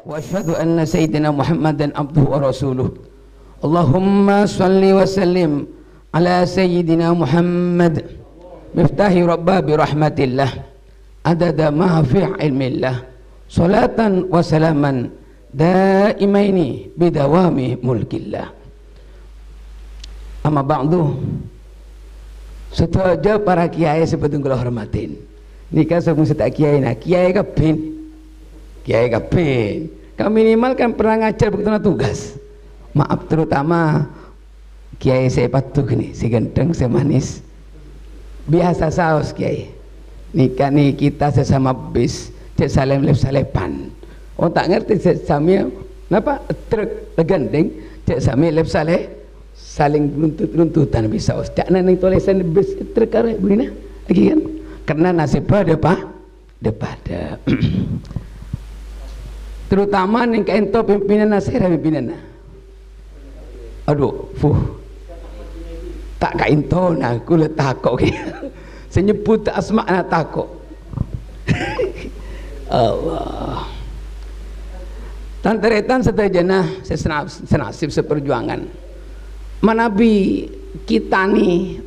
wa asyhadu anna sayyidina Muhammadan abduhu wa rasuluh. Allahumma salli wa sallim ala sayyidina Muhammad miftahi rabbabi rahmatillah adada ma fi ilmillah salatan wa salaman daimaini bidawami mulkillah. Amma ba'du. Setuju para kiai sebetulnya kalau hormatin nikah semua setak kiai nak kiai kapin kau minimal kan pernah ngajar begitu tugas. Maaf terutama kiai saya patuh nih, si ganteng, si manis biasa saus kiai nikah nih kita sesama bis cek salem lep salepan oh tak ngerti cek samia kenapa truk legandeng cek samia lep saleh saling runtutan bisa cak neng tulisan bis truk karek begini lagi kan karena nasib pada depada terutama ning ento pimpinan nasira pimpinan aduh tak kainto nah aku letakok senyebut asma na takok Allah tanteretan setajana senasib seperjuangan manabi kita nih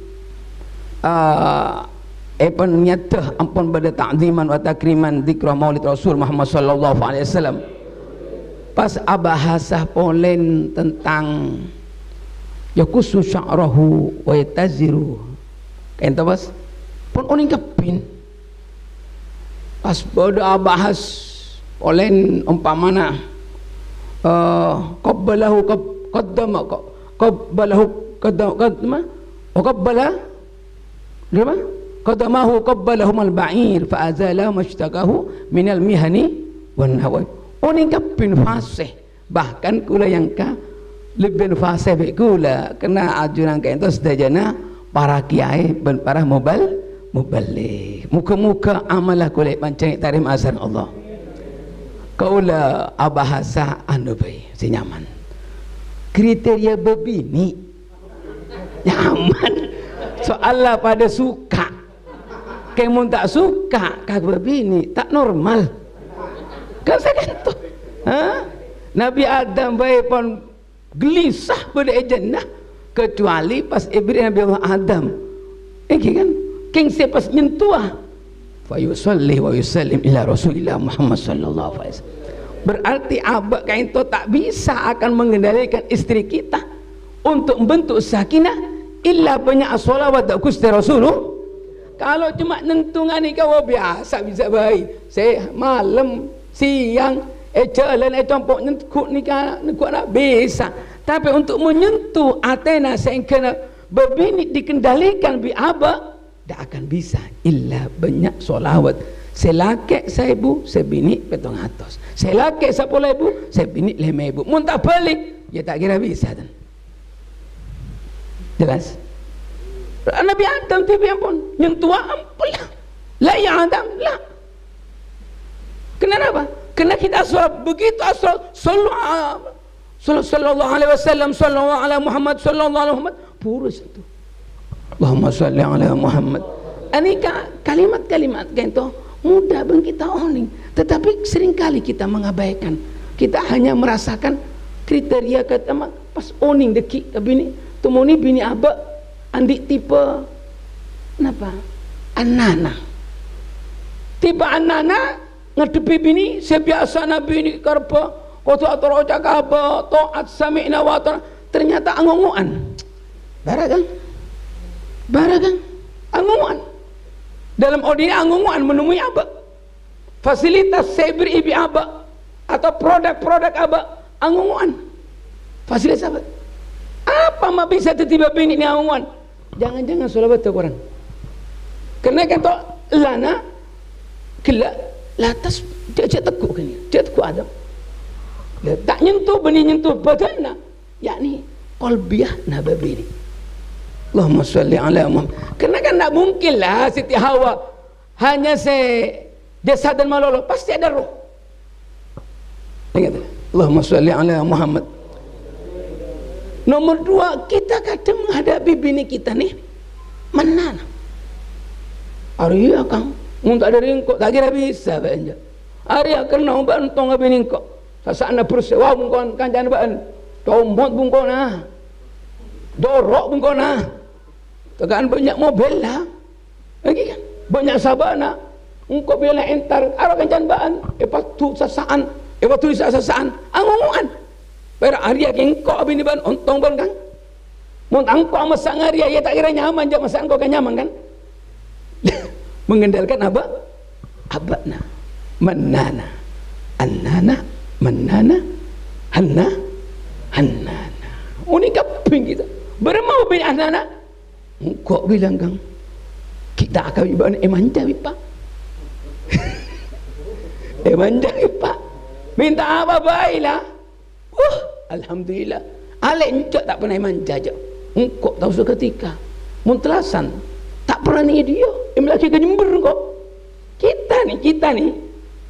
nyata ampun pada ta'ziman wa takriman dzikrah maulid Rasul Muhammad sallallahu alaihi wasallam pas abahasah polen tentang yakusu sya'rahu wa yataziru ento pas pun uning kepin pas pada abahas polen umpamana qabbalahu qaddama qabbalahu qaddama wa qabbala gimana qadamahu qabbalahum al-ba'ir fa'azalahu mashtakahu minal mihani wan hawa uning kapin fasih bahkan kula yang ka lebih fasih be kula kena ajuran ka itu sedajana para kiai dan para muballigh muka-muka amalah kula pancen tarim azan Allah kaula abahasa anu bae si nyaman kriteria bebini nyaman soalnya pada suka kamu tak suka kagak begini tak normal kan saya gitu Nabi Adam baik pun gelisah pada jannah kecuali pas Ibrahim Nabi Allah Adam kan king saya pas nyentuh fa yusalli wa yusallim ila Rasulillah Muhammad sallallahu alaihi wasallam berarti abak kain itu tak bisa akan mengendalikan istri kita untuk membentuk sakinah illa banyak as-salawat dan kusti Rasulullah. Kalau cuma nentungan ni kau biasa bisa baik. Saya malam, siang, jalan, campur nyentuh ni kan nak bisa. Tapi untuk menyentuh Athena sehingga berbini dikendalikan bi aba, tak akan bisa. Illa banyak solawat. Selakek saibu, sebini petong atas. Selakek 10.000, sebini 5.000. Muntah balik, ya tak kira bisa. Jelas? Nabi Adam tiba pun nyentuh ampun lah ya Adam lah kenapa? Kena kita asal begitu asal sallallahu alaihi wasallam sallallahu ala Muhammad sallallahu alaihi Muhammad purus itu Allahumma salli ala Muhammad ini kalimat-kalimat itu mudah bang kita oning tetapi seringkali kita mengabaikan kita hanya merasakan kriteria kata pas oning deki bini temuni bini abak andik tipe kenapa? Anana tipe anana ngadepi bini sebiasa nabi ini karpa kotu atau rojak apa to'at sami'na wa ternyata angunguan baragang angunguan dalam ordinary angunguan menemui apa? Fasilitas seberi ibi apa? Atau produk-produk apa? Angunguan fasilitas apa? Apa mah bisa tiba-tiba bini ni angunguan jangan-jangan solawat tu orang kena kata lana kila latas dia tekuk kan dia tekuk Adam tak nyentuh benih nyentuh badanna yakni qalbiyah nababi ni Allahumma salli ala Muhammad kena kan tak mungkin lah Siti Hawa hanya jasad dan malolo pasti ada roh ingat Allahumma salli ala Muhammad. Nomor 2 kita kadang menghadapi bini kita nih mana Arya kang, mun tak ada ringkok tak kira bisa banja. Arya kena bantu ngabini kok. sasana persewa bungkon kancan baan comot bungkona dorok bungkona tegaan banyak mobil lah lagi kan banyak sabana engkau bila entar arah kancan baan patu sasaan patu sasaan angongan pada area engkau abini ban ontong ban kan mun angkau masak area ya tak kira nyaman je masak engkau kan nyaman kan mengendalikan apa abana manana annana manana hanna hannana ini kaping kita bermau bin annana engkau bilang kang kita akan ibadah manja pak manja pak minta apa baiklah alhamdulillah ale encok tak pernah manja je engkau tahu seketika muntelasan tak pernah ni dia lagi kenyember kok kita nih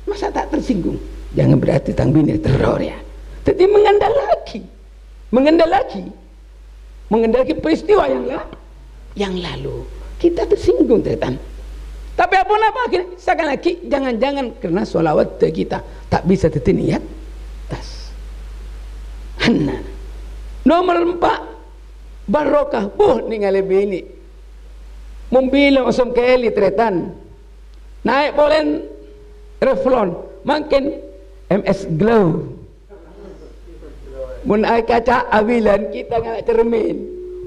masa tak tersinggung jangan berarti tang bini teror ya tapi mengendalaki peristiwa yang lalu kita tersinggung tetan tapi apa akhirnya sekali lagi jangan-jangan karena sholawat kita tak bisa tetini ya tas Hanna nomor 4 barokah ningali bini membilang osum keli tretan naik polen Revlon makin MS Glow mun ai kaca awilan kita ngak cermin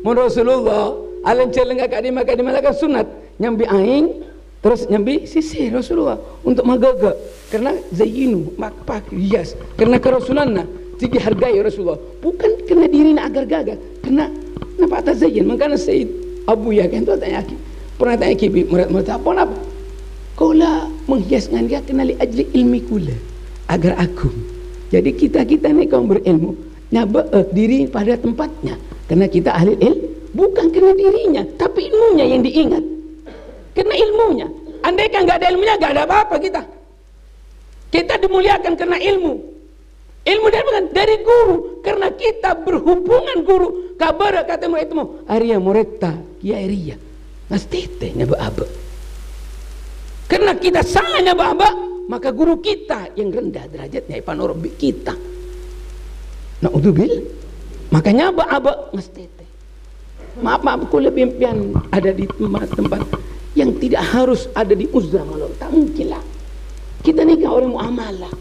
mun Rasulullah alan celeng kadima lakan sunat nyambi aing terus nyambi sisi Rasulullah untuk magaga karena zayyinu mak hias karena kerasulanna tinggi hargai Rasulullah bukan karena dirina agar gagah karena napa tazayyin makanya Sayyid Abu Yakin tu tanya aki pernah tanya ki murid apa Kula menghias dengan dia kenali ajli ilmi kula agar aku. Jadi kita ni kaum berilmu nyaba diri pada tempatnya karena kita ahli ilmu bukan karena dirinya tapi ilmunya yang diingat karena ilmunya. Andai kan nggak ada ilmunya nggak ada apa-apa kita dimuliakan karena ilmu dari guru karena kita berhubungan guru kabar kata muridmu Arya muridta kiai Ria ngastete nyaba aba karena kita salahnya baba maka guru kita yang rendah derajatnya ipanorobi kita naudzubil makanya aba ngastete maaf aku lebih impian ada di tempat yang tidak harus ada di uzra malam tak mungkin lah kita nikah orang muamalah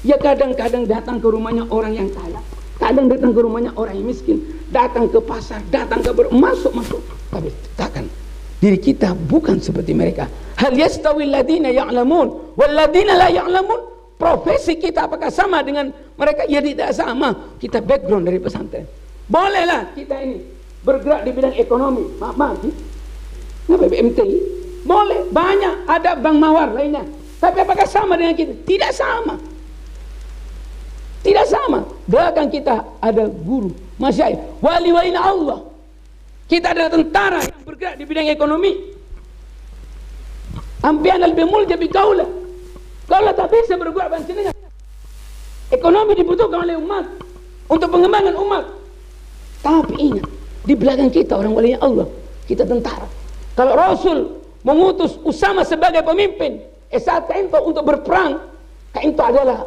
ya kadang-kadang datang ke rumahnya orang yang kaya kadang datang ke rumahnya orang yang miskin datang ke pasar datang ke masuk tapi takkan diri kita bukan seperti mereka. Hal yastawil ladina ya'lamun wal ladina la ya'lamun. Profesi kita apakah sama dengan mereka? Ya tidak sama. Kita background dari pesantren. Bolehlah kita ini bergerak di bidang ekonomi. Maaf BMTI. Boleh, banyak ada bank mawar lainnya. Tapi apakah sama dengan kita? Tidak sama. Tidak sama. Belakang kita ada guru, masyayikh, wali-wali Allah. Kita adalah tentara yang bergerak di bidang ekonomi. Ampian lebih mulja bi kaula. Kaula tak bisa bergerak dengan ekonomi dibutuhkan oleh umat untuk pengembangan umat. Tapi ingat, di belakang kita orang wali Allah, kita tentara. Kalau Rasul mengutus Usama sebagai pemimpin, saat kainto untuk berperang, kainto adalah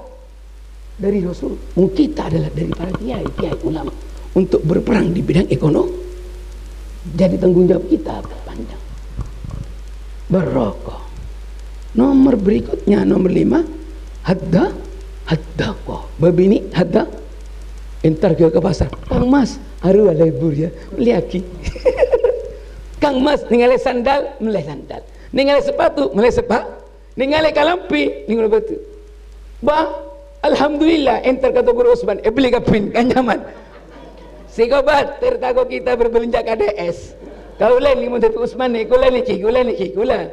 dari Rasul. Mungkin kita adalah dari para kiai ulama untuk berperang di bidang ekonomi. Jadi tanggung jawab kita panjang. Barokah. Nomor berikutnya nomor 5 haddakoh. Babini hadda entar ke pasar. Kang Mas, aru libur ya. Beli aki. Kang Mas ningali sandal, beli sandal. Ningali sepatu, beli sepatu. Ningali kalampi, ningali batu. Bah, alhamdulillah entar kata Guru Usman, beli kapin kan nyaman. Sikobat tertago kita berbelanja KDS. Kau lain ni Muhammad Usman ni, kau lain ni kula.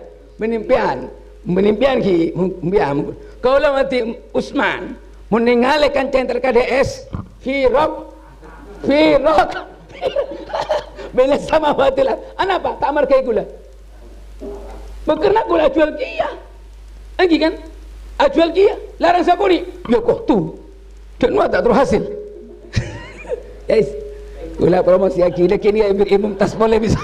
Menimpian ki, kau lah mati Usman. Meninggalkan center KDS, firok. Bila sama batilah. Apa? Tamar kayak gula. Bekerna gula jual kia. Lagi kan? Jual kia. Larang sapuri. Ya kok tu. Dan tak terus hasil. Guys. Gula promosi akhirnya kini imam tas boleh bisa.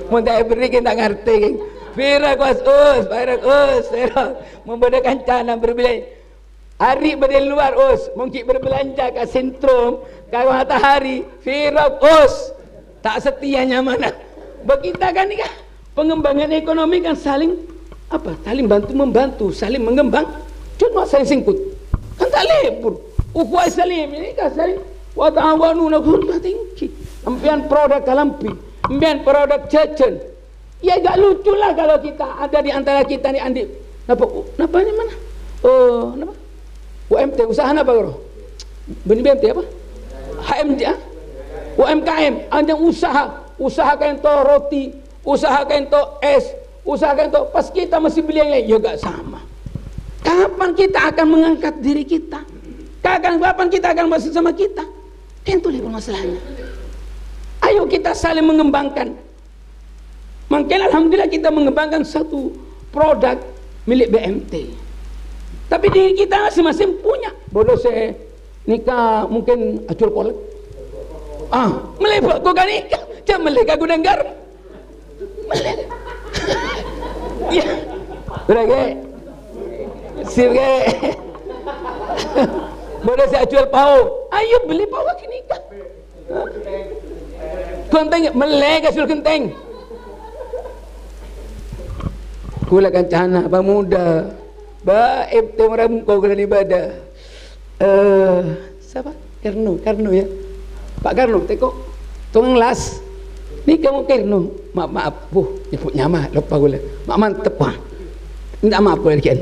Mun tak beri kita ngerti. Firak was us, membedakan cana berbeda. Hari berdiri luar us, mungkin berbelanja ke sentrum, ke matahari, firab us. Tak setianya mana. Begita kan ni kan? Pengembangan ekonomi kan saling apa? Saling bantu membantu, saling mengembang. Cuma saling singkut. Kan tak lebur. Ukhuwah salim ini kan saling wa ta'awanu lakum tinggi. Ampian produk kalampi, ampian produk cecen. Ya agak lucu lah kalau kita ada di antara kita ni Andi. Napa ni mana? Oh, napa? UMT usaha apa bro? Benih BMT apa? HMD ah? UMKM, ada usaha kain to roti, usaha kain to es, usaha kain to pas kita masih beli yang lain, juga sama. Kapan kita akan mengangkat diri kita? Kapan kita akan bersama kita? Kan itu level masalahnya. Ayo kita saling mengembangkan. Mungkin alhamdulillah kita mengembangkan satu produk milik BMT. Tapi diri kita masing-masing punya. Bodoh saya nikah mungkin acul kolek. Melepak kau kan nikah, jangan melek aku dengar. Melek. Ya, berage. Sirge. Bodoh saya jual pau. Ayo beli pau lagi nikah. Genteng melek asul genteng. Kula kancana apa muda. Baik orang kau kena ibadah. Siapa? Karno ya. Pak Karno, teko, tolong las. Ni kamu Karno, maaf, nyebut nyama, lupa gula. Mak mantep wah. Tidak maaf boleh kian.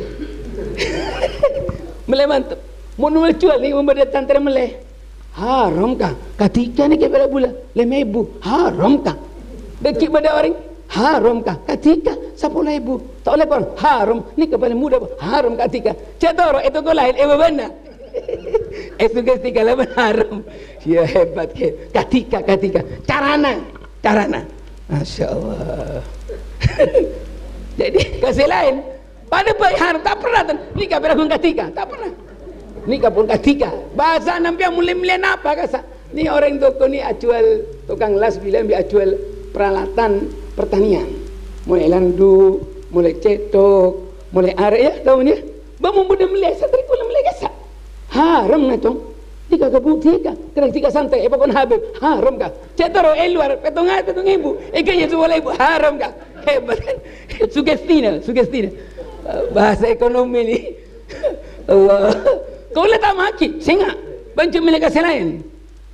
Meleh mantep. Mau nulis jual ni memberi tantara meleh. Haram kah? Ketika ni kepada bula, 5,000. Haram kah? Dekik pada orang. Haram kah? Ketika 10,000. Tak boleh pun. Haram. Ni kepada muda pun. Haram ketika. Cetoro itu kau lahir benar. Itu ketika lah haram. Ya hebat ke. Ketika. Carana. Masya Allah. Jadi kasih lain. Pada baik haram tak pernah. Nikah pun ketika. Tak pernah. Nikah pun ketika. Bahasa nampi yang mulai apa kasa. Ni orang toko ni acual tukang las bilang bi acual peralatan pertanian. Mulai landu, mulai cetok, mulai are ya tahu ni. Bangun muda melek satri pula melek kasa. Haram na tong. Tiga kebutika, tiga santai, pokon habib. Haram kah? Cetoro luar, petong ibu. Kayaknya semua ibu haram kah? Hebat kan? Sugestina. Bahasa ekonomi ni. Allah. Kau lihat tak maki, singa. Bancu milik kasih lain.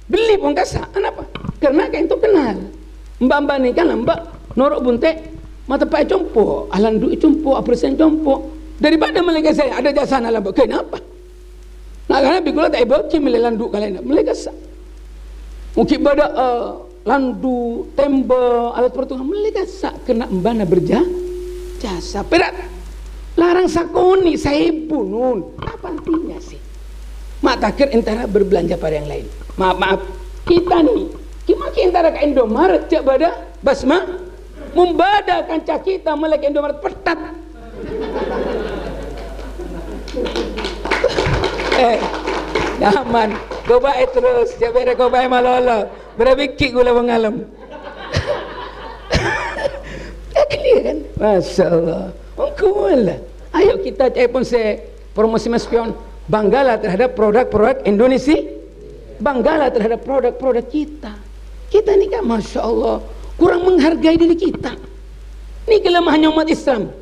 Beli pun kasa. Kenapa? Karena kain tu kenal. Mbak ni kan mbak norok bunte mata pai compo, alandu compo, apresen compo. Daripada milik saya ada jasa nalam. Kenapa? Nah karena bikulah tak ibarat milih landu kalian, mereka sah. Mungkin pada landu, tembok, alat pertunjukan mereka sah kena mbana berjasa. Perat, larang sakoni, saya bunun. Apa artinya sih? Mak takir antara berbelanja pada yang lain. Maaf, kita nih, kita antara ke Indomaret cak pada basma, membadakan cak kita melek Indomaret petat. Nyaman kau baik terus jabere kau baik malolo berabiki gula mengalam. Kan Masya Allah. Lah. Ayo kita cari pun promosi mespion. Banggalah terhadap produk-produk Indonesia. Banggalah terhadap produk-produk kita. Kita ni kan Masya Allah kurang menghargai diri kita. Ini kelemahannya umat Islam.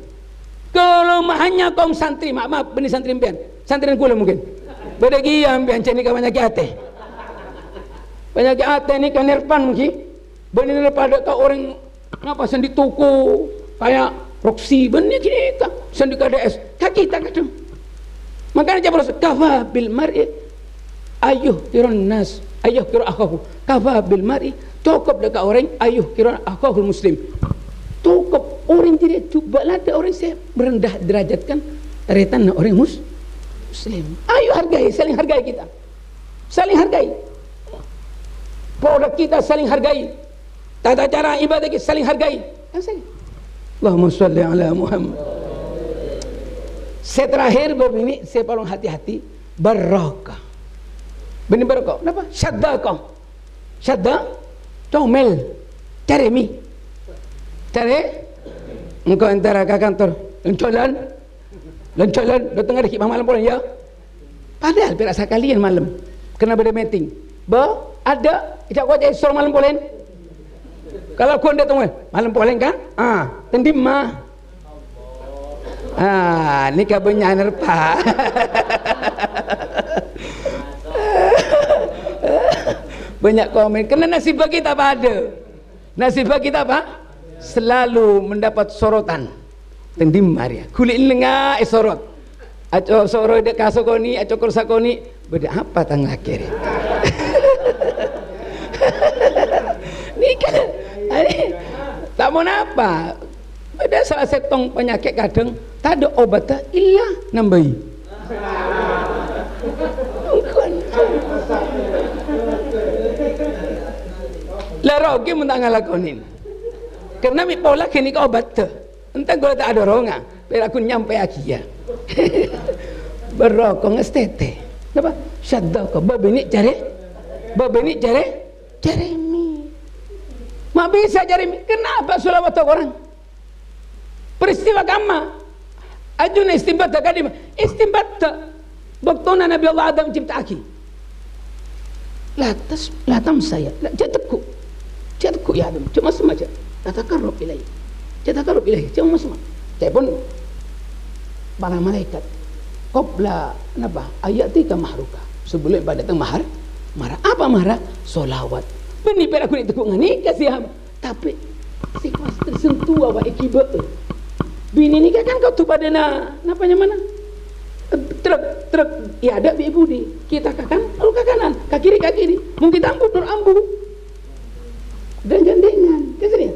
Kelemahannya kaum santri. Maaf benih santri impian. Santri kula mungkin. Beda giam biancen ni banyak ate. Banyak ate ni kan nerpan mungkin. Benih daripada kau orang ngapa sendi toko kayak Roxy benih kini kan sendi KDS. Kaki tak kadang. Makanya jawab kafa bil mar'i ayuh kirun nas ayuh kira akhahu. Kafa bil mar'i cukup dekat orang ayuh kira akhahul muslim. Cukup orang jadi cuba lah ada orang saya merendah derajatkan taretan orang muslim. Ayo hargai, saling hargai kita. Saling hargai. Produk kita saling hargai. Tata cara ibadah kita saling hargai. Allahumma sholli ala Muhammad. Saya terakhir begini, saya paling hati-hati barakah. Benih barakah. Kenapa? Syadaqah. Syadda comel. Cari mi. Cari engkau antara ke kantor. Lencolan datang ada khidmah malam pun ya. Padahal pira sekalian malam kena beda meeting. Ada ijak kau jadi suruh malam polen. Kalau kau datang malam polen kan? Tendim mah. Ni kabenyaner Pak. Banyak komen. Kena nasib kita apa ada? Nasib kita apa? Selalu mendapat sorotan. Tendim Maria. Kulit lengah sorot. Aco sorot dek kasokoni, aco korsakoni. Beda apa tangga kiri? Ni kan, tak mau apa? Ada salah setong penyakit kadang tak ada obatnya illa nambahi. Larogi mentang ngalakonin. Karena mi pola kini ke obat tu. Entah kalau tak ada ronga, biar aku nyampe aki ya. Berrokok ngestete. Apa? Syadda ko babini cari mi. Mak bisa cari mi. Kenapa sulawat orang? Peristiwa kama. Ajuna istimbat kadim. Istimbat baktona Nabi Allah Adam cipta aki. Latam saya. Jatuhku ya Adam. Cuma semacam. Tatakarrub ilaih. Tatakarrub ilaih. Cuma semacam. Saya pun para malaikat. Qabla napa ayatika mahruka sebelum datang marah apa marah solawat beni pera aku itu ngani kasih tapi si pas tersentuh awak ikiba bini ni kan kau tu pada napa mana truk ya ada ibu di kita kakan lalu ke kanan ke kiri mungkin ambu nur ambu dan gandengan kasih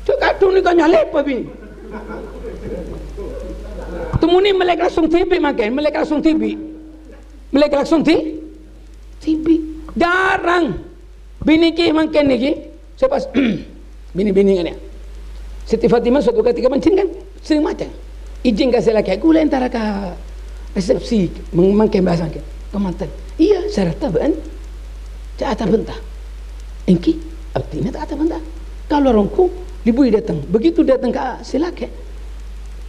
cok kau ni kau nyalep apa bini temuni melek langsung TV makan, melek langsung TV darang bini ki makan ni ki saya pas bini kan ya Siti Fatimah suatu ketika mancing kan sering macam izin kasih laki aku lah antara ke resepsi makan bahasa ke kemantan iya syarat taban tak ada bentah engki artinya tak ada bentah kalau orangku libui datang begitu datang ke silake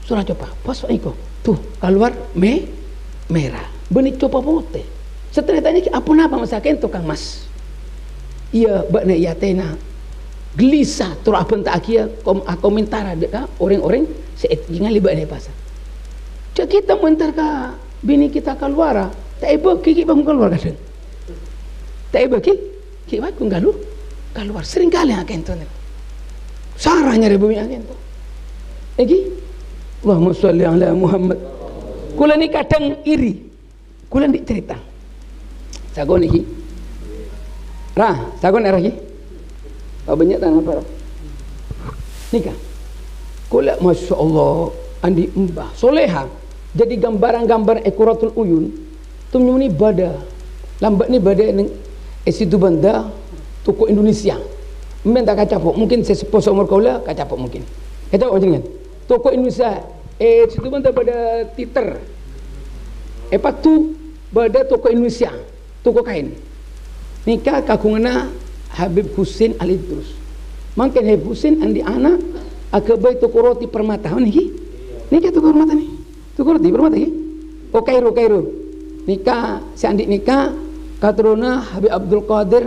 surah coba pas iko tuh keluar merah benih coba pote setelah tanya apa napa masakan tukang mas iya bakna iya tena gelisah terus apa tak akia komentar ada orang-orang seet jangan libat ni pasal cak kita mentar ka bini kita keluar tak ibu kiki bangun keluar kadang tak ibu kiki bangun keluar sering kali akan tu sarahnya ribu akan tu lagi Allahumma sholli ala Muhammad. Kula ni kadang iri. Kula ndik cerita. Sagon iki. Sagon era iki. Banyak tanah apa? Nikah. Kula masya-Allah andi mbah soleha. Jadi gambaran-gambar ekuratul uyun. Tumnyuni bada. Lambat ni bada ning situ banda toko Indonesia. Minta kacapok mungkin sesepuh umur kaula kacapok mungkin. Kacapok jenengan. Toko Indonesia situ benda pada titer patu pada toko Indonesia toko kain nikah kakungana Habib Husin Ali terus makin Habib Husin andi anak akabai toko roti permata nikah toko permata ni toko roti permata Kairo nikah si andi nikah katrona Habib Abdul Qadir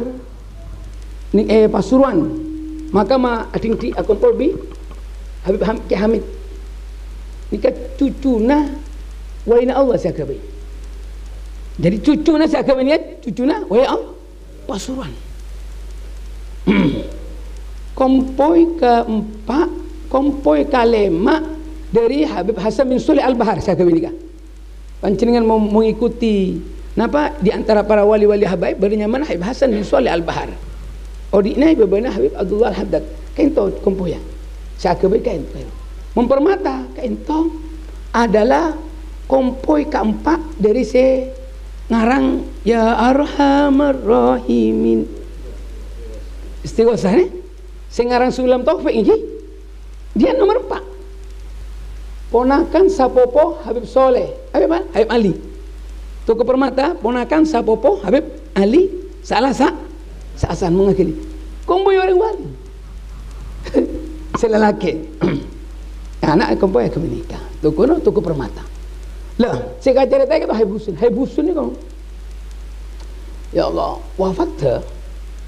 Pasuruan maka ma ading di akun polbi Habib Hamid nikah cucuna waina Allah siakabai jadi cucuna siakabai ni cucuna waina Allah Pasuruan kompoi keempat kompoi kelima dari Habib Hasan bin Suleh Al-Bahar siakabai nikah panjenengan mau mengikuti napa di antara para wali-wali habaib bernyaman Habib Hasan bin Suleh Al-Bahar odikna ibabana Habib Abdullah Al-Haddad kain to kompoi siakabai kain mempermata kainto adalah kompoi keempat dari ngarang ya arhamar rahimin istighosah ni ngarang Sulam Taufik ini dia nomor 4 ponakan sapopo Habib Soleh Habib Ali toko permata ponakan sapopo Habib Ali saasan mengakili kompoi orang wali selelaki anak kompoi aku menikah toko permata Lah, saya kata dia kata Habib Husin ni kan. Ya Allah, wafat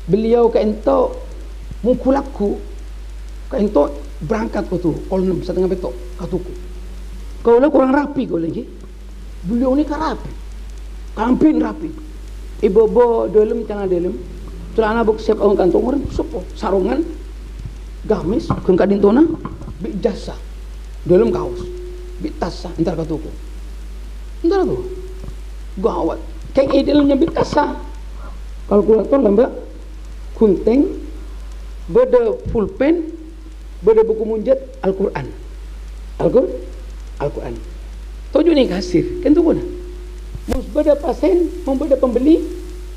beliau ke ento mukulaku ke ento berangkat ke tu kolom 1/2 petok katuku. Kau lah kurang rapi kau lagi. Beliau ni kan rapi. Kampin rapi. Ibu dalam celana dalam. Celana buk siap orang kantong orang sopo sarungan gamis keun kadintona bi jasa. Dalam kaos. Bi tas entar katuku. Entar tu. Gawat. Kayak dalamnya bi tas. Kalkulator lembak kunting beda pulpen beda buku munjat Al-Quran Al-Quran tujuh ni kasir kan tu pun mus beda pasien mau beda pembeli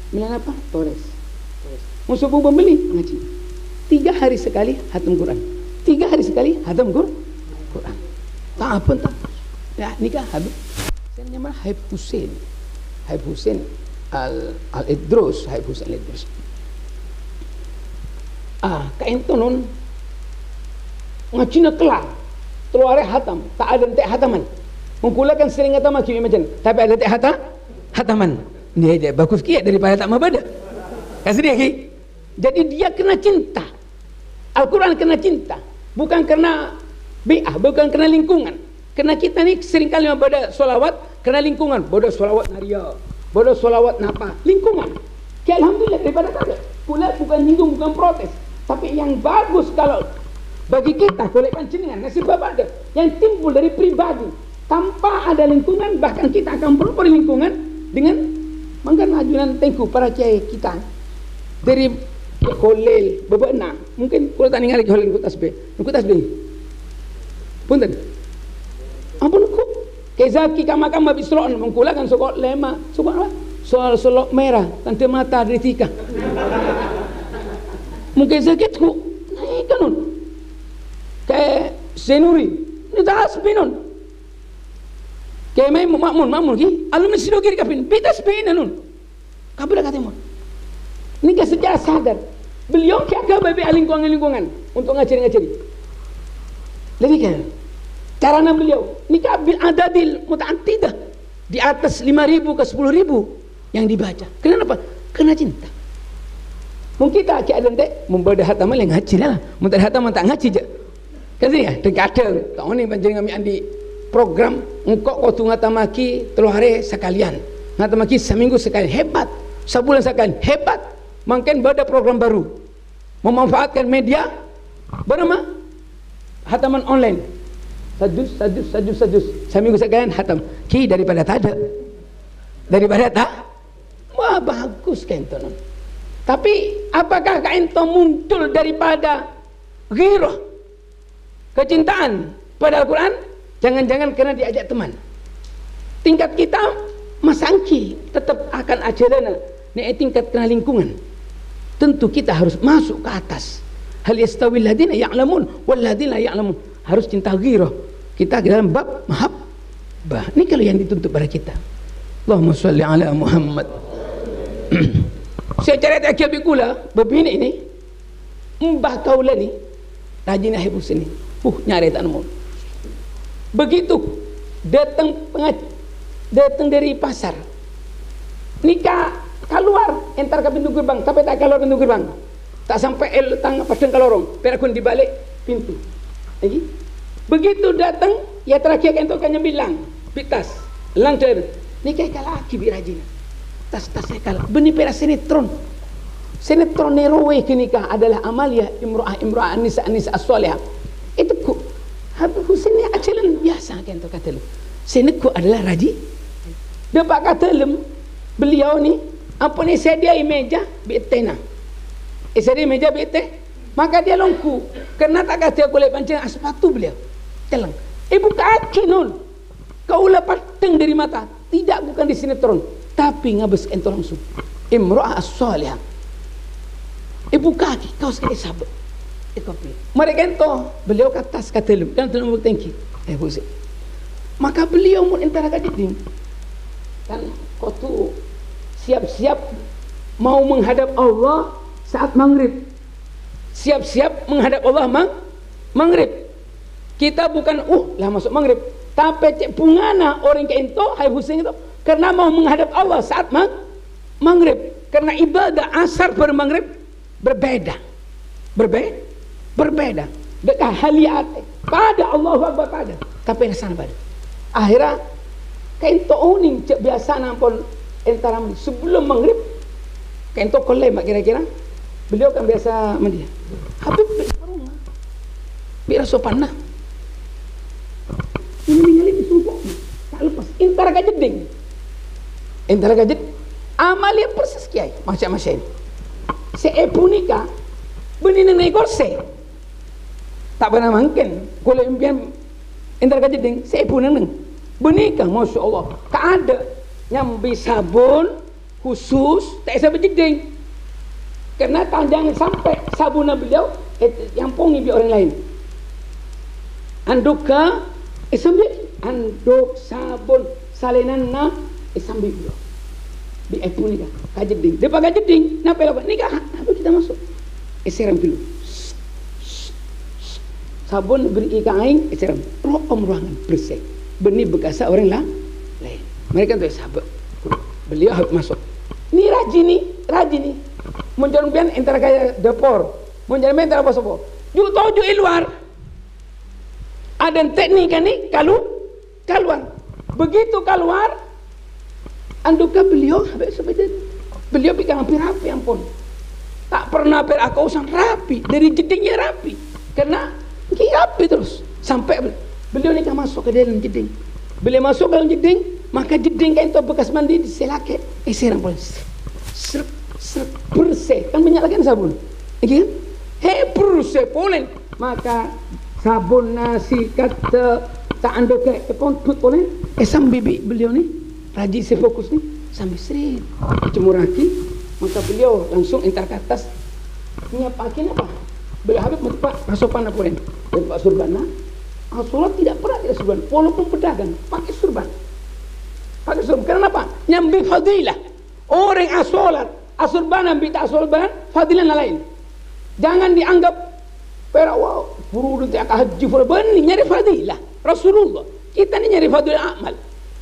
milan apa tores musuh pembeli ngaji 3 hari sekali hatam Quran 3 hari sekali hatam Quran tak apa tak ya nikah Habib saya nama Habib Husin Al-Idrus Habib Husin Al-Idrus kain tonon ngacina kelar keluar hatam tak ada entek hataman mengkulakan sering hatam macam macam tapi ada entek hataman dia bagus kiat daripada tak mabada kasih dia ki jadi dia kena cinta Al-Quran kena cinta bukan karena bi'ah bukan karena lingkungan karena kita ni seringkali mabada solawat karena lingkungan bodoh solawat naria bodoh solawat napa lingkungan ya Alhamdulillah daripada tak ada pula bukan nyinggung bukan protes tapi yang bagus kalau bagi kita boleh pancingan nasib ada yang timbul dari pribadi tanpa ada lingkungan bahkan kita akan perlu lingkungan dengan mangkan ajunan tengku para kiai kita dari kolel bebenang mungkin kalau tak ningali kolel ikut tasbih punten ampun ku kezaki kamakam bisron mengkulakan sokok lema sokok apa soal solok merah tante mata dari tika mungkin sakit ku naik kan kayak senuri ni tasbih non kayak main makmun ki alumni sido kiri kapin tasbih non kabel kata mon ni ke secara sadar beliau kayak babi lingkungan untuk ngajari lebih kan cara beliau ni bil adadil mutaaddidah di atas 5.000 ke 10.000 yang dibaca kenapa kena cinta mungkin kita ada entek membaca hataman yang ngaji lah mentad hataman tak ngaji je kasi ya kadang tahun ni panjenengan kami andi program engkau kau ngatamaki telu hari sekalian ngatamaki seminggu sekali hebat sebulan sekali hebat mungkin ada program baru memanfaatkan media bernama hataman online sajus seminggu sekalian hatam ki daripada tak ada wah bagus kan tuan tapi apakah kain itu muncul daripada ghirah kecintaan pada Al-Quran jangan-jangan kerana diajak teman tingkat kita masangki tetap akan ajarana ni tingkat kena lingkungan tentu kita harus masuk ke atas hal yastawil ladina ya'lamun wal ladina ya'lamun harus cinta ghirah kita dalam bab mahabbah ni kalau yang dituntut pada kita Allahumma sholli ala Muhammad saya cari tak kira bikula berbini ni mbah kaula ni rajin Habib Husin ni nyari tak nemu begitu datang dari pasar nikah keluar entar ke pintu gerbang tapi tak keluar pintu gerbang tak sampai tang pasang ke lorong perakun di balik pintu lagi begitu datang ya terakhir kan kanya bilang pitas langter nikah laki birajin tas saya kalah benih pera sinetron Nerowe kenikah adalah Amalia Imra'ah Nisa as-Salihah itu ku Habib Husin ni ajaran biasa kan tu kata lu sinetku adalah raji dapat kata lem beliau ni apa ni sediai meja bi'tena sediai meja bi'teh maka dia longku kerana tak kata aku lep pancing sepatu beliau telang ibu kaki nun kau pateng dari mata tidak bukan di sinetron tapi ngabes ento langsung Imra'ah as-Salihah ibu kaki kau sekali sabar mereka ento beliau ke atas kata lem kan tu thank you Husin maka beliau pun antara kadidim kan kau tu siap-siap mau menghadap Allah saat maghrib siap-siap menghadap Allah maghrib kita bukan lah masuk maghrib Tapi cek pungana orang ke itu hai pusing itu karena mau menghadap Allah saat maghrib. Karena ibadah asar pada maghrib berbeda. Berbeda. Dekat haliat pada Allahu Akbar pada. Tapi sana pada. Akhirnya kain to uning cek biasa nampun antara sebelum maghrib kain to kolema kira-kira beliau kan biasa mandi. Habib biar sopan nah. Ini menyalip disumpuk tak lepas intara kajeding amalia persis kiai macam-macam ini seepunika benih naik kursi tak pernah mungkin kalau impian intara kajeding seepunan benikah Masya Allah tak ada nyambi sabun khusus tak bisa berjeding karena jangan sampai sabun beliau yang pungi biar orang lain anduka sambil anduk sabun salinanna sambil beliau di epun nikah kajeding depan kajeding napa lakukan nikah apa kita masuk seram dulu sabun beri ikan aing seram ruangan bersih benih bekas orang lain mereka tuh sahabat beliau harus masuk ini rajin nih menjalankan antara kayak dapur menjalankan antara apa sopo juga tahu juga luar ada teknik nih kalau keluar begitu keluar anduka beliau beliau bikin hampir rapi ampun tak pernah berakausan rapi dari jedingnya rapi karena rapi terus sampai beliau nikah masuk ke dalam jeding beliau masuk ke dalam jeding maka jeding kain itu bekas mandi diselake serang pun serp bersih kan banyak lagi sabun kan bersih polen maka sabun nasi kata tak ando ke pun polen sambil beliau nih rajin sefokus nih sambil sering cemuraki maka beliau langsung entar ke atas nyiapakin apa beliau habis mentepak rasopan apa polen tempat surbana sholat tidak pernah tidak surban walaupun pedagang pakai surban kenapa? Nyambi fadilah orang asolat asurban ambil tak asurban fadilah lain jangan dianggap wow buru nanti akan haji benih nyari fadilah Rasulullah kita ni nyari fadilah amal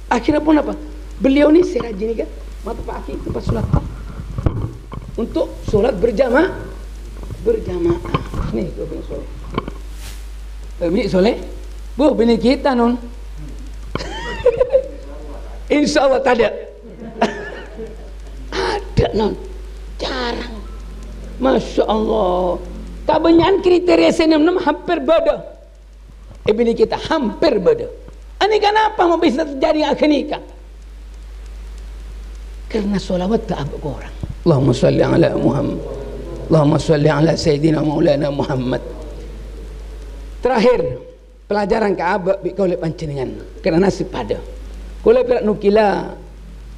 akhirnya pun apa beliau ni serajin kan mata paki tempat solat untuk solat berjamaah nih kau punya solat bini soleh bu bini kita non insya Allah tak ada non jarang Masya Allah kebanyakan kriteria senam hampir beda bini kita hampir beda ini kenapa mau bisa terjadi akhir nikah karena sholawat tak ada orang Allahumma salli ala Muhammad Allahumma salli ala Sayyidina Maulana Muhammad terakhir pelajaran ke abad kau lihat pancingan karena nasib pada kau lihat nukila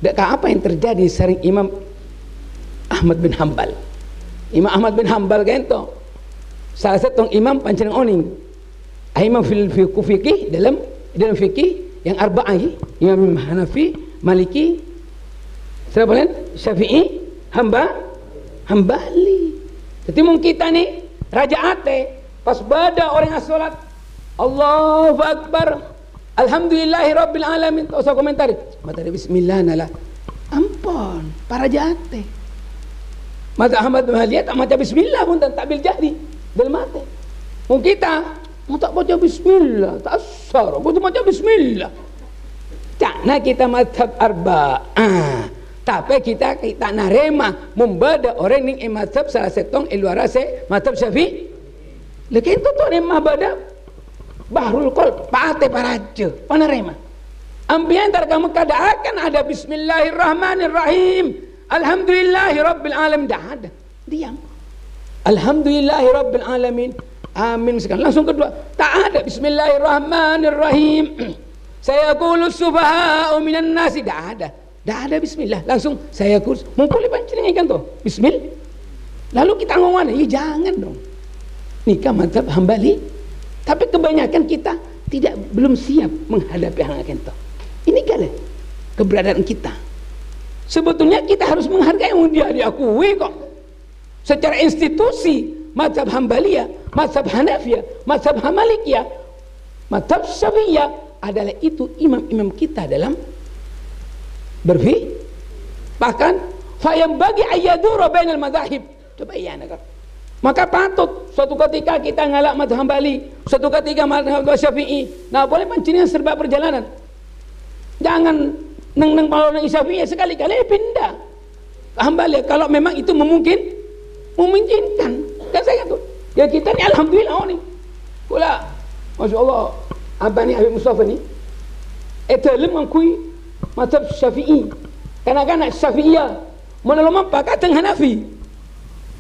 dekat apa yang terjadi sering Imam Ahmad bin Hanbal kan tu salah satu imam pancingan oning imam fikih dalam fikih yang arba'ah Imam Hanafi Maliki Syafi'i Hambali jadi mungkin kita ni raja ate pas bada orang yang solat Allahu Akbar Alhamdulillahi Rabbil Alamin tak usah komentari mata bismillah nala ampun para jate mata Ahmad Mahaliat tak baca bismillah pun tak bil jadi dalam mati mungkin kita mau tak baca bismillah tak asar mau baca bismillah tak nak kita mazhab arba'ah tapi kita narema membada orang ning mazhab salah setong iluara se mazhab Syafi'i lekin tu narema bada bahrul qalb paate paraja panarema ambian tar kamu kadaakan ada bismillahirrahmanirrahim Alhamdulillahi Rabbil Alamin dah ada diam Alhamdulillahi Rabbil Alamin amin sekarang langsung kedua tak ada bismillahirrahmanirrahim saya qulu subha'u minan nasi dah ada bismillah langsung saya qulu mumpuli pancing kan tu bismillah lalu kita ngomong ya jangan dong nikah mazhab Hambali tapi kebanyakan kita belum siap menghadapi hal itu ini kan keberadaan kita sebetulnya kita harus menghargai yang dia diakui kok secara institusi mazhab Hambaliyah, mazhab Hanafiyah, mazhab Hamalikiyah, mazhab Syafi'iyah adalah itu imam-imam kita dalam berfikih. Bahkan fayam bagi ayyadura bainal madzahib. Coba iya nak. Maka patut suatu ketika kita ngalak mazhab Hambali, suatu ketika mazhab Syafi'i. Nah, boleh pancingnya serba perjalanan. Jangan neng kalau neng Syafi'i sekali-kali pindah ke Hambali kalau memang itu memungkinkan. Kan saya kata, ya kita ni alhamdulillah ni. Pula masya-Allah, abang ni Habib Mustafa ni etalem mengkui mazhab Syafi'i. Kanak-kanak Syafi'iyah menolong apa kadang Hanafi.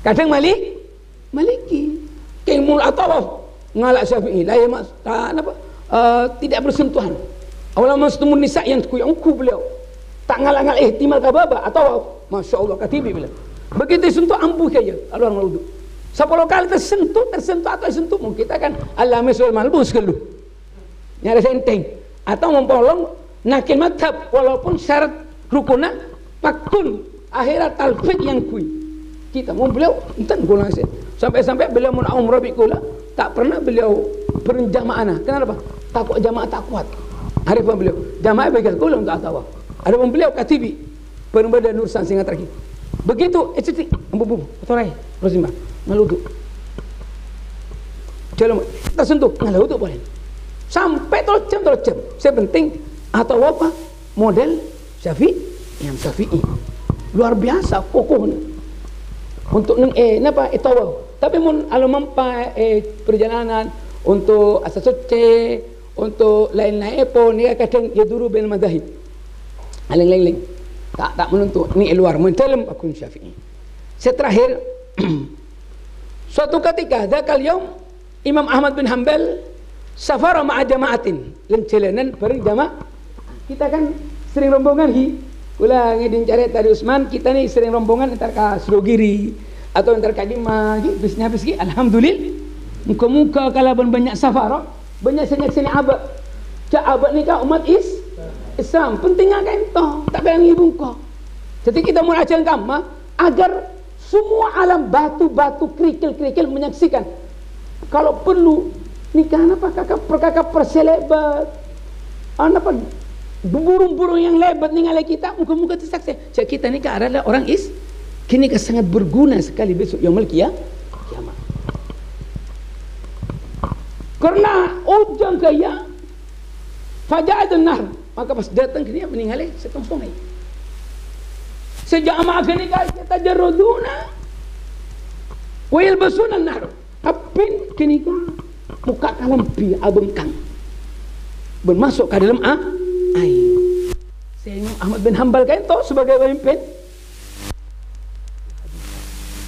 Kadang Maliki. Kayak mul atawaf ngalak Syafi'i. Lah ya mas, tidak bersentuhan. Awalnya mastumun nisa yang ku beliau tak ngalak-ngalak ihtimal kababa atau masya-Allah katibi beliau. Begitu sentuh ampuh saja orang maludu. 10 kali tersentuh atau sentuh mungkin kita kan Allah mesul malbus kelu. Nyari senteng atau mempolong nakil madhab walaupun syarat rukunah pakun akhirat talfik yang kui. Kita mau beliau entan gula sampai beliau mun umrah bikula tak pernah beliau berjamaah. Kenapa? Takut jamaah tak kuat. Arifan beliau jamaah bagi gula untuk atawaf. Ada pun beliau katibi perbeda nurusan singa terakhir. Begitu ecetik ambu torai rosimba maludu. Jalan tersentuh ngaludu boleh. Sampai terus jam. Saya penting atau apa model Syafi'i luar biasa kokoh untuk napa etawa. Tapi mun kalau mempa perjalanan untuk asasuce untuk lain-lain pun dia kadang dia duru bin madzhab lain-lain tak menentu ni luar mendalam akun Syafi'i. Terakhir suatu ketika zakal yaum Imam Ahmad bin Hanbal safara ma'a jama'atin lencelenan bareng jamaah. Kita kan sering rombongan ulah ngedin cari tadi Usman kita ni sering rombongan antar ka Sudogiri atau antar ka Dima bisnya biski alhamdulillah muka-muka kalau banyak safara banyak sini abad cak abad ni ka umat Islam pentingnya kan toh tak berang ibu kau. Jadi kita mau ajar kamu agar semua alam batu-batu kerikil-kerikil menyaksikan kalau perlu nikah apa kakak perselebat apa burung-burung yang lebat ningali kita muka-muka tersaksi. Cak kita nikah adalah orang kini sangat berguna sekali besok yaumul kiamat. Karena ujung kaya faja'adun nahr maka pas datang ke dia meninggal setengah sungai. Sejak amak nikah kita jaruduna wa yalbasuna an-nahr. Apin kini muka kalampi abengkang bermasuk ke dalam air. Saya Ahmad bin Hanbal kan itu sebagai pemimpin.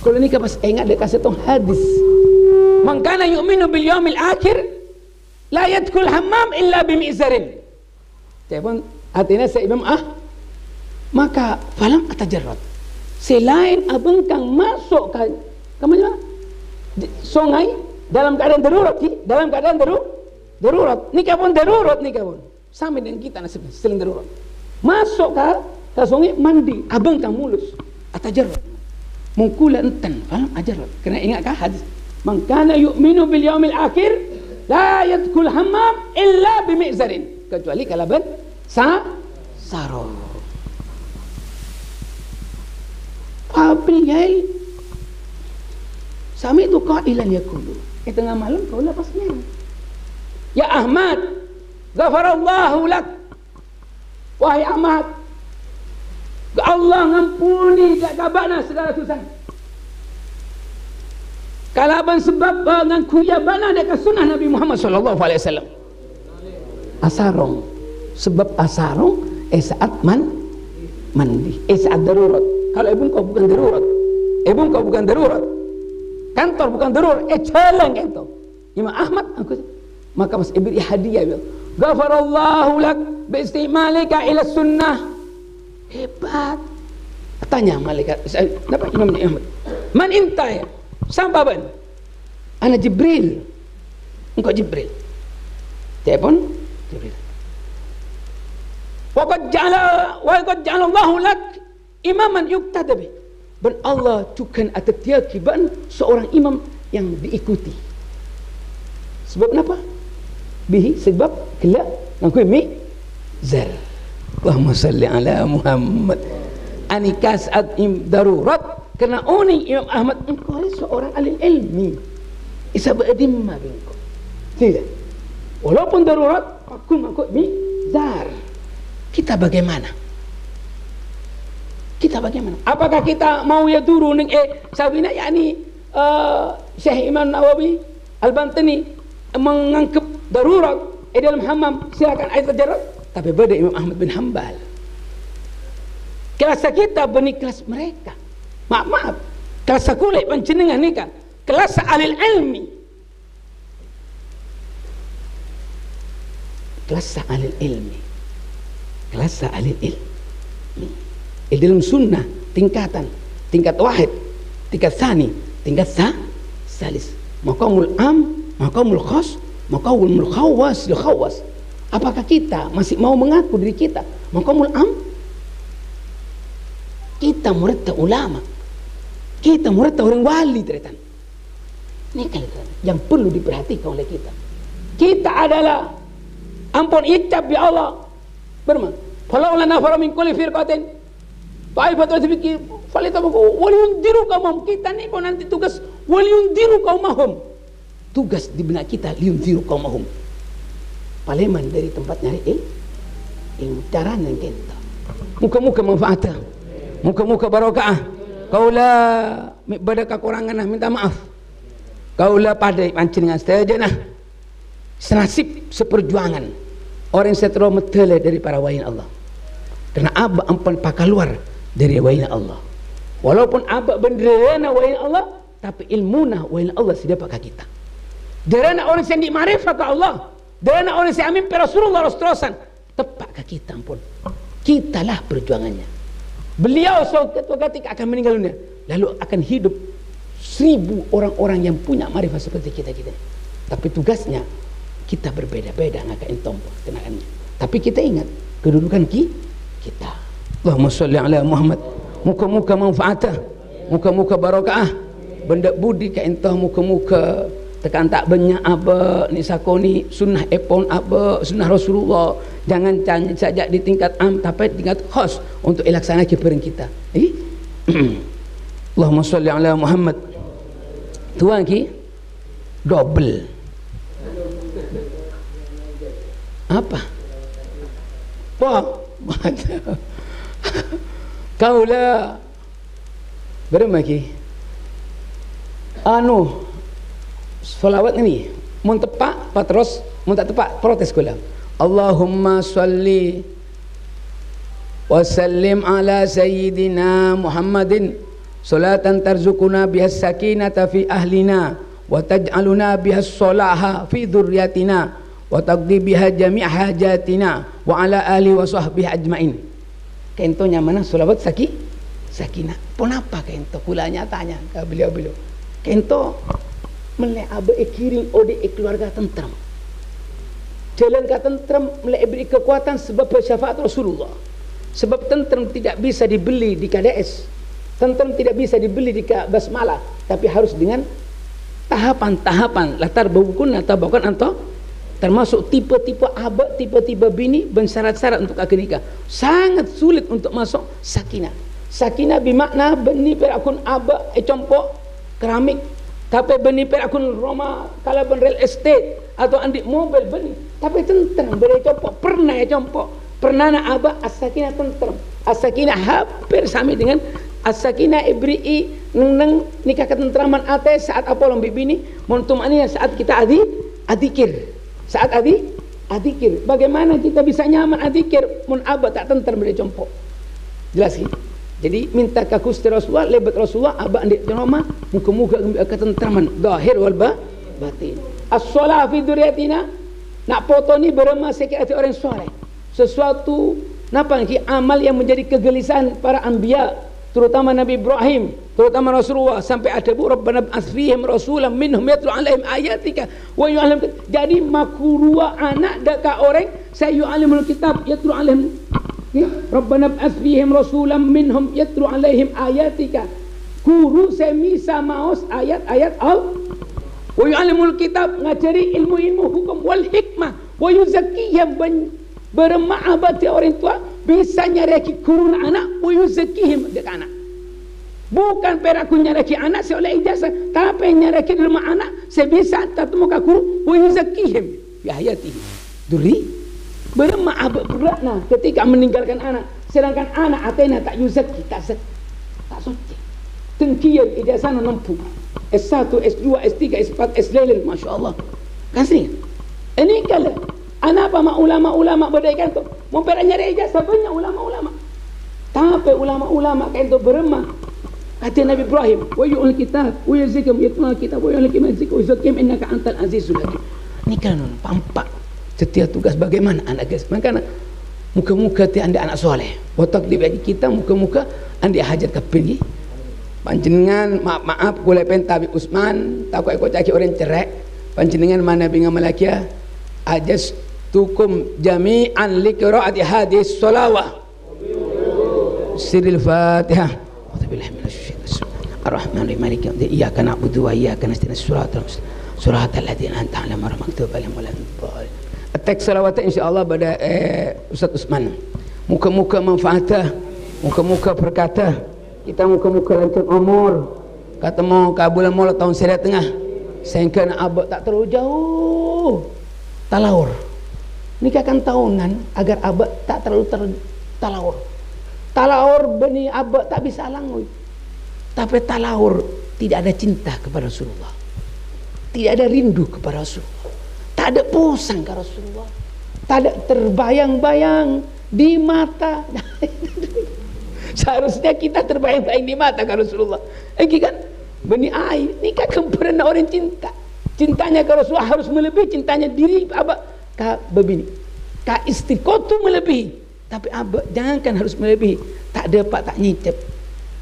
Kalau ni pas ingat dia kasih tong hadis. Man kana yu'minu bil yaumil akhir la yadkhul hammam illa bimi'zarin. Jadi artinya saya imam maka falam atajarrad. Selain abengkang masuk ke mana? Sungai dalam keadaan darurat. Nikah pun darurat sama dengan kita nasibnya selain darurat. Masuk ke sungai mandi abengkang mulus atajarrad. Mungkula entan falam ajarrad. Kena ingat hadis. Man kana yu'minu bil yaumil akhir la yadkhul hammam illa bimi'zarin. Kecuali kalaban sarong. Apilai sami itu qailan yaqulu. Tengah malam kau lepasnya. Ya Ahmad, ghafarallahu lak. Wahai Ahmad, Allah ngampuni kat kabana segala susah. Kalaban sebab dengan kuyabana dekat sunnah Nabi Muhammad sallallahu alaihi wasallam. Asarong sebab asarong saat mandi saat darurat. Kalau ibu kau bukan darurat kantor bukan darurat celeng itu Imam Ahmad maka mas ibri hadiah bil ghafarallahu lak bi istimalika ila sunnah. Hebat. Tanya malaikat kenapa Imam Ahmad man inta ya sababan ana Jibril engkau Jibril telepon Jibril wa qad ja'ala Allahu lak imaman yuqtada bih. Dan Allah tukan atas dia kiban seorang imam yang diikuti. Sebab kenapa? bihi sebab kelak ngakui mizar. Allahumma salli ala Muhammad. Anikas darurat kerana oni Imam Ahmad engkau seorang ahli ilmi. Isa beradimma bingko. Tidak. Walaupun darurat aku ngakui mizar. Kita bagaimana? Kita bagaimana? Apakah kita mau ya turun sabina yakni Syekh Imam Nawawi Al-Bantani menganggap darurat dalam hammam silakan air terjerat, tapi beda Imam Ahmad bin Hanbal. Kelas kita benih kelas mereka. Maaf, kelas kulit panjenengan ni kan kelas ahli ilmi. Kelas ahli ilmi. Kelas ahli ilmi. Dalam sunnah tingkat wahid, tingkat tsani, tingkat salis, maqamul am, maqamul khas, maqamul khawas, khawas. Apakah kita masih mau mengaku diri kita maqamul am? Kita murid ulama, kita murid orang wali ternyata. Ini kan yang perlu diperhatikan oleh kita. Kita adalah ampun icap ya Allah berman. Falau lana fara min kulli firqatin Taifat wasbiki falitabaku waliyundiru kaumahum. Kita ni pun nanti tugas waliyundiru kaumahum. Tugas di benak kita liyundiru kaumahum. Paleman dari tempat nyari ilmu cara yang kita. Muka-muka manfaatnya. Muka-muka barokah. Kaulah pada kekurangan minta maaf. Kaulah padai pancing dengan setajana. Senasib seperjuangan orang yang setelah metele dari para walian Allah. Karena abak ampan pakal luar dari wahina Allah. Walaupun abak benderana wahina Allah, tapi ilmuna wahina Allah sudah pakai kita. Derana orang yang dimarifat ke Allah, derana orang yang amin per Rasulullah Rasulullah tepat ke kita ampun. Kitalah perjuangannya. Beliau suatu ketika akan meninggal dunia, lalu akan hidup 1000 orang-orang yang punya marifat seperti kita-kita. Tapi tugasnya kita berbeda-beda ngakain tombol kenaannya. Tapi kita ingat kedudukan kita. Allahumma sholli ala Muhammad. Muka-muka manfaatah, muka-muka barokah, benda budi ka entah muka-muka tekan tak banyak apa ni sakoni sunnah epon apa sunnah Rasulullah. Jangan tanya saja di tingkat am tapi tingkat khas untuk ilaksana kepereng kita. Allahumma sholli ala Muhammad. Tuan ki double. Apa? Wah, kaulah bermaki solawat ini mun tepak patros mun tak tepak protes kula. Allahumma sholli wa sallim ala sayyidina Muhammadin salatan tarzuquna bihas sakinata fi ahlina wa taj'aluna bihas salaha fi dzurriyyatina wa taqdi biha jami' hajatina wa ala alihi wa sahbihi ajmain. Kentonya mana selawat sakinah. Kenapa kento kulanya tanya ke beliau-beliau. Kento melek abe kiring ode keluarga tentram. Jalan ke tentram melek beri kekuatan sebab syafaat Rasulullah. Sebab tentram tidak bisa dibeli di KDS. Tentram tidak bisa dibeli di basmalah, tapi harus dengan tahapan-tahapan latar bukun atau bukan atau termasuk tipe-tipe abad, tipe-tipe bini bersyarat-syarat untuk akad nikah. Sangat sulit untuk masuk sakinah. Sakinah bermakna beni perakun abad compok keramik, tapi beni perakun Roma kalau ben real estate atau andik mobil beni, tapi tentang beri compok pernah compok pernah na abad as-sakinah tentang as-sakinah hampir sama dengan as-sakinah ibri'i neng nikah ketentraman ate saat apa lombi bini montumani saat kita adikir. Saat adikir, bagaimana kita bisa nyaman adikir mun abad tak tentar beri compok. Jelas ya? Jadi minta ke Gusti Rasulullah, lebat Rasulullah, abad andik Roma, muka-muka ketentraman zahir wal batin. As-shalah fi dzurriyyatina, nak foto ni berema sekiranya orang soleh. Sesuatu napa ki amal yang menjadi kegelisahan para anbiya, terutama Nabi Ibrahim, terutama Rasulullah sampai ada bu Rabbana asfihim rasulan minhum yatlu alaihim ayatika wa yu'allim. Jadi makurua anak deka orang saya yu'allimul kitab yatlu alaihim ya Rabbana asfihim rasulan minhum yatlu alaihim ayatika. Guru semisa maos ayat-ayat al wa yu'allimul kitab ngajari ilmu-ilmu hukum wal hikmah wa yuzakkihim, bermahabati orang tua bisa nyareki kurun anak, wa yuzakkihim dekat anak. Bukan peraku nyareki anak saya oleh ijazah, tapi nyareki rumah anak saya bisa tatmu ka guru wa yuzakkihim bi hayatihi. Duri bermahabat pula nah ketika meninggalkan anak, sedangkan anak atena tak yuzakki, tak suci. Tengkian ijazah nampu. S1, S2, S3, S4, S-Level, Masya Allah. Kan sering? Ini kalau anak apa ulama-ulama berdaikan tu memperanya ijazah banyak ulama-ulama. Tapi ulama-ulama kan itu beremah. Kata Nabi Ibrahim, wa yu'ul kitab, wa yazikam yatma kitab, wa yu'ul kitab, wa yuzakim innaka antal azizul hakim. Ini kan pampak setiap tugas bagaimana anak guys. Makanya muka-muka ti anda anak soleh. Watak di bagi kita muka-muka anda hajat ke pergi. Panjenengan maaf boleh pentabi Usman takut ikut caki orang cerai. Panjenengan mana binga malakia ajas tukum jami'an li qiraati hadis sholawah siril fatihah. A'udzubillahi minasyaitonir ar-rahmanir rahim iyyaka na'budu wa iyyaka nasta'in suratal ladzina an'amta 'alaihim ghairil maghdubi 'alaihim waladdallin. Teks salawat insyaallah pada Ustaz Usman. Muka-muka manfaatah, muka-muka berkata kita muka-muka lancar umur kata mau kabulan mula tahun saya tengah sehingga nak abad tak terlalu jauh talaur nikahkan tahunan agar abad tak terlalu talaur benih abad tak bisa langui, tapi talaur tidak ada cinta kepada Rasulullah, tidak ada rindu kepada Rasulullah, tak ada posang ke Rasulullah, tak ada terbayang-bayang di mata. Seharusnya kita terbayang-bayang di mata ke Rasulullah. Kan benih air ini kan pernah orang cinta, cintanya ke Rasulullah harus melebihi cintanya diri abah ka bebini ka istri kau tu melebihi, tapi abah jangankan harus melebihi, tak dapat tak nyicep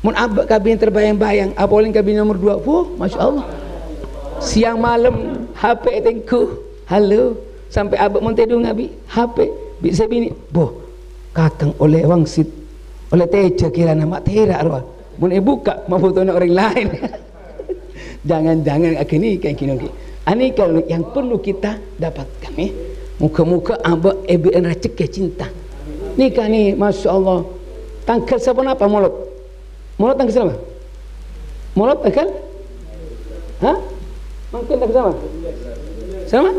mun abah kabin terbayang-bayang apalagi kabin nomor 2. Masya Allah siang malam HP tengku halo sampai abah mau tidur ngabi HP bisa bini boh kakang oleh wangsit oleh teja kira nama tera arwah mun buka mau foto orang lain. Jangan-jangan akhirnya kayak gini. Ini kalau yang perlu kita dapatkan muka-muka abah EBN racik ke cinta nikah nih Masya Allah. Tanggal siapa apa mulut tanggal siapa mulut tanggal mungkin tanggal sama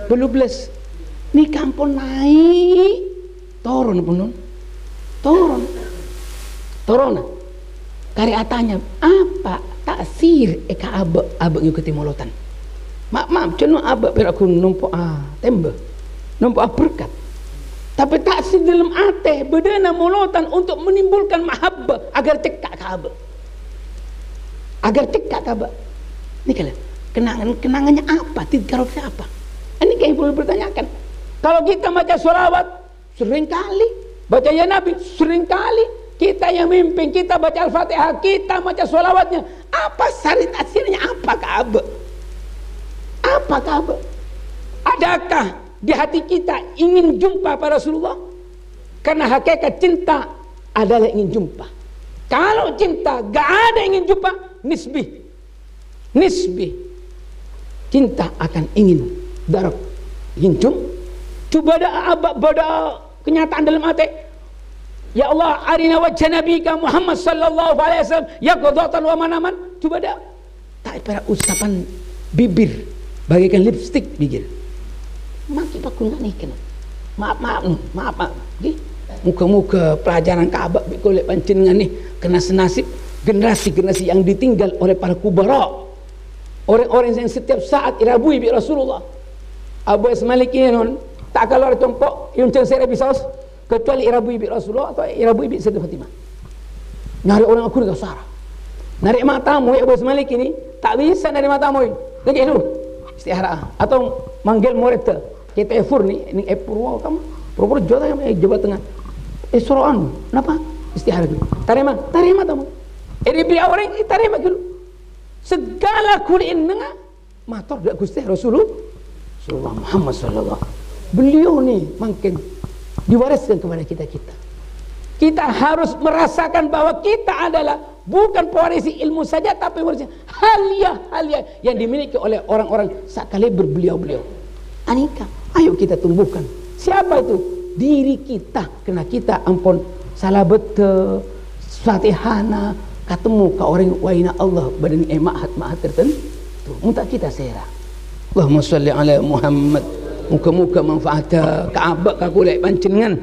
12 nikah pun naik turun pun turun kari atanya apa taksir eka abak ngikuti molotan maaf cuma abak peraku numpu tembak numpu berkat, tapi taksir dalam ate bedana molotan untuk menimbulkan mahabbah agar cekak ke abak ini kalian kenangannya apa tidkarofnya apa ini kayak perlu bertanyakan. Kalau kita baca sholawat sering kali baca ya Nabi sering kali, kita yang mimpin kita baca Al-Fatihah, kita baca sholawatnya, apa sari tasirnya, apa kabar? Adakah di hati kita ingin jumpa pada Rasulullah? Karena hakikat cinta adalah ingin jumpa. Kalau cinta gak ada ingin jumpa, nisbi cinta akan ingin darab ingin coba ada kenyataan dalam hati. Ya Allah arina wajah nabika Muhammad sallallahu alaihi wasallam ya qadatan wa manaman. Coba dah tak pada ucapan bibir bagaikan lipstick bibir maki pakul nih kena maaf muka-muka pelajaran Ka'bah oleh panjenengan nih kena senasib generasi-generasi yang ditinggal oleh para kubara, orang-orang yang setiap saat irabui bi Rasulullah. Abu Ismail ini tak kalau contoh yang saya bisa kecuali irabui bi Rasulullah atau irabui bi Sayyidah Fatimah. Nyari orang aku dekat Sarah. Narik matamu ya Abu Ismail ini tak bisa narik matamu ini. Lagi dulu istihara atau manggil murid kita efur ni epurwa kamu Purworejo Jawa Tengah. Suruhan kenapa istihara dulu. Tarima tamu. Iribi orang tarima dulu. Segala kulin nengah mator dak Gusti Rasulullah Muhammad sallallahu. Beliau ni makin diwariskan kepada kita. Kita harus merasakan bahwa kita adalah bukan pewarisi ilmu saja, tapi pewarisi halia yang dimiliki oleh orang-orang sekaliber beliau-beliau. Anika Ayo kita tumbuhkan. Siapa itu? Diri kita. Kena kita ampun salah betul Fatihana ketemu ke orang waina Allah badan mahat tertentu. Muntah kita serah. Allahumma sholli ala Muhammad. Muka-muka manfaatnya kaabak kakulai pancingan.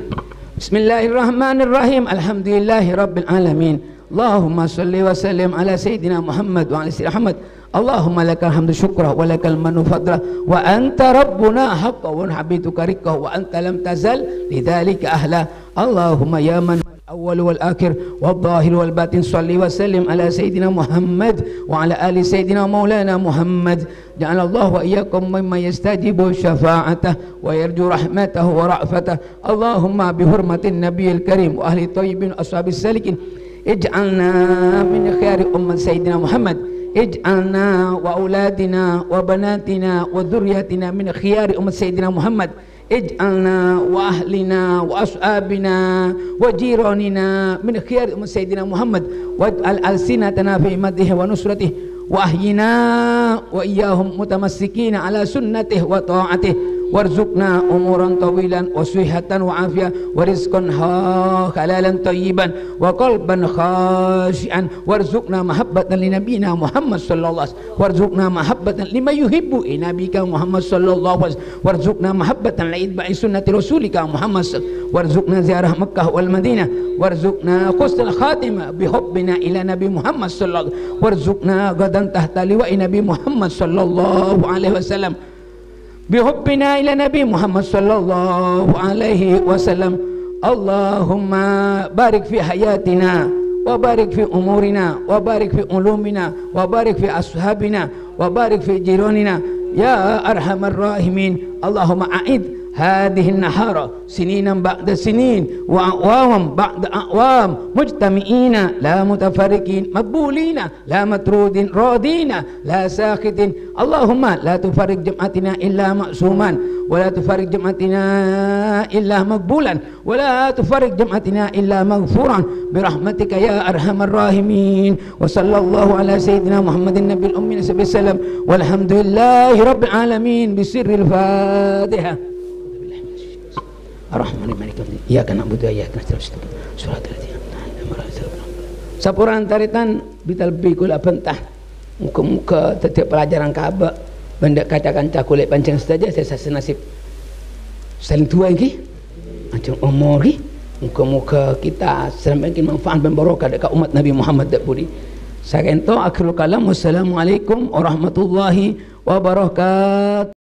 Bismillahirrahmanirrahim. Alhamdulillahi rabbil alamin. Allahumma sholli wa sallim ala Sayyidina Muhammad wa ala Sayyidina Muhammad. Allahumma lakal hamdu syukra wa lakal manu fadla wa anta rabbuna haqqa wa habituka rikka wa anta lam tazal lidzalika ahla. Allahumma ya man awal wal akhir wal zahir wal batin salli wa sallim ala Sayyidina Muhammad wa ala ali Sayyidina Maulana Muhammad. Ja'alallahu wa iyyakum mimman yastajibu syafa'atah wa yarju rahmatahu wa ra'fatah. Allahumma bihurmatin nabiyil karim wa ahli tayyibin ashabis salikin ij'alna min khiyari ummat Sayyidina Muhammad. Ij'alna wa auladina wa banatina wa dhurriyyatina min khiyari ummat Sayyidina Muhammad. Ij'alna wa ahlina wa ashabina wa jiranina min khiyari ummat Sayyidina Muhammad. Waj'al alsinatana fi madhihi wa nusratihi wa ahyina wa iyyahum mutamassikina ala sunnatihi wa ta'atihi. Warzuqna umuran tawilan wa sihatan wa afiyah wa rizqan halalan tayyiban wa qalban khashian. Warzuqna mahabbatan li nabiyina Muhammad sallallahu alaihi wasallam. Warzuqna mahabbatan lima yuhibbu nabika Muhammad sallallahu alaihi wasallam. Warzuqna mahabbatan li itba'i sunnati rasulika Muhammad sallallahu. Warzuqna ziarah Makkah wal Madinah. Warzuqna husnul khatimah bi hubbina ila nabi Muhammad sallallahu alaihi wasallam. Warzuqna gadan tahta liwa'i nabi Muhammad sallallahu alaihi wasallam. Bihubbina ila Nabi Muhammad sallallahu alaihi wasallam. Allahumma barik fi hayatina wa barik fi umurina wa barik fi ulumina wa barik fi ashabina wa barik fi jiranina ya arhamar rahimin. Allahumma a'id hadhihi an-nahara sininan ba'da sinin wa a'wam ba'da a'wam mujtami'ina la mutafarriqin maqbulina la matrudin radina la sakhitin. Allahumma la tufarriq jam'atina illa ma'suman wa la tufarriq jam'atina illa maqbulan wa la tufarriq jam'atina illa maghfuran birahmatika ya arhamar rahimin. Wa sallallahu ala sayyidina Muhammadin nabiyil ummi sallallahu walhamdulillahi rabbil alamin bisirril Fatihah. Ar-Rahman Malik iyyaka na'budu wa iyyaka nasta'in shiratal ladzina an'amta 'alaihim. Sapuran taritan bital bikul abentah muka-muka setiap pelajaran Ka'bah benda kaca-kaca kulit pancing saja saya senasib saling tua lagi macam umur lagi muka-muka kita semakin manfaat dan barokah dekat umat Nabi Muhammad dak budi. Saya ento akhirul kalam. Wassalamualaikum warahmatullahi wabarakatuh.